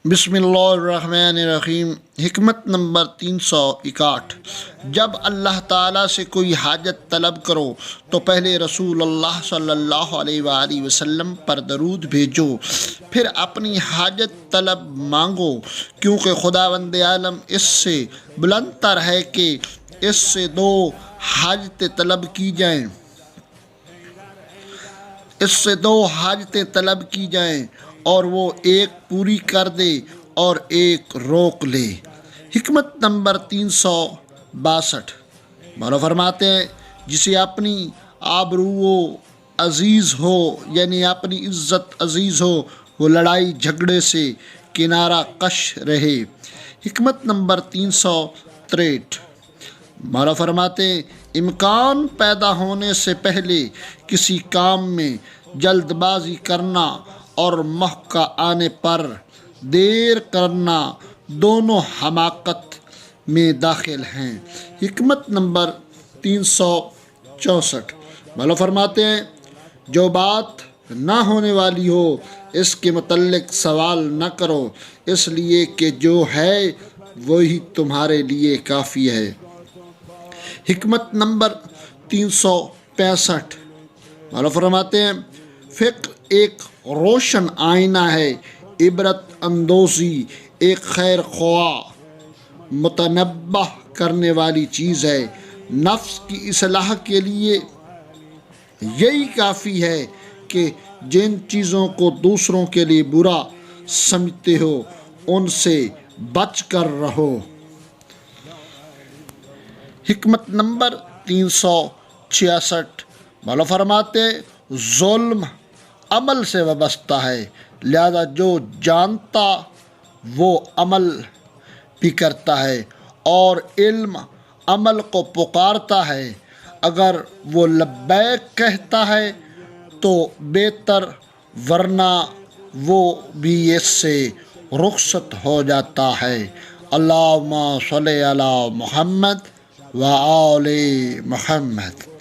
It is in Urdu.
بسم اللہ الرحمن الرحیم۔ حکمت نمبر 361۔ جب اللہ تعالیٰ سے کوئی حاجت طلب کرو تو پہلے رسول اللہ صلی اللہ علیہ وآلہ وسلم پر درود بھیجو، پھر اپنی حاجت طلب مانگو، کیونکہ خداوند عالم اس سے بلند تر ہے کہ اس سے دو حاجتیں طلب کی جائیں اور وہ ایک پوری کر دے اور ایک روک لے۔ حکمت نمبر 362۔ مولا فرماتے ہیں جسے اپنی آبرو عزیز ہو، یعنی اپنی عزت عزیز ہو، وہ لڑائی جھگڑے سے کنارہ کش رہے۔ حکمت نمبر 363۔ مولا فرماتے ہیں امکان پیدا ہونے سے پہلے کسی کام میں جلد بازی کرنا اور موقع آنے پر دیر کرنا دونوں حماقت میں داخل ہیں۔ حکمت نمبر 364۔ مولا فرماتے ہیں جو بات نہ ہونے والی ہو اس کے متعلق سوال نہ کرو، اس لیے کہ جو ہے وہی تمہارے لیے کافی ہے۔ حکمت نمبر 365۔ مولا فرماتے ہیں فقہ ایک روشن آئینہ ہے، عبرت اندوزی ایک خیر خواہ متنبہ کرنے والی چیز ہے۔ نفس کی اصلاح کے لیے یہی کافی ہے کہ جن چیزوں کو دوسروں کے لیے برا سمجھتے ہو ان سے بچ کر رہو۔ حکمت نمبر 366۔ مولا فرماتے ظلم عمل سے وابستہ ہے، لہذا جو جانتا وہ عمل بھی کرتا ہے، اور علم عمل کو پکارتا ہے۔ اگر وہ لبیک کہتا ہے تو بہتر، ورنہ وہ بھی اس سے رخصت ہو جاتا ہے۔ اللہم صلی علی محمد و آل محمد۔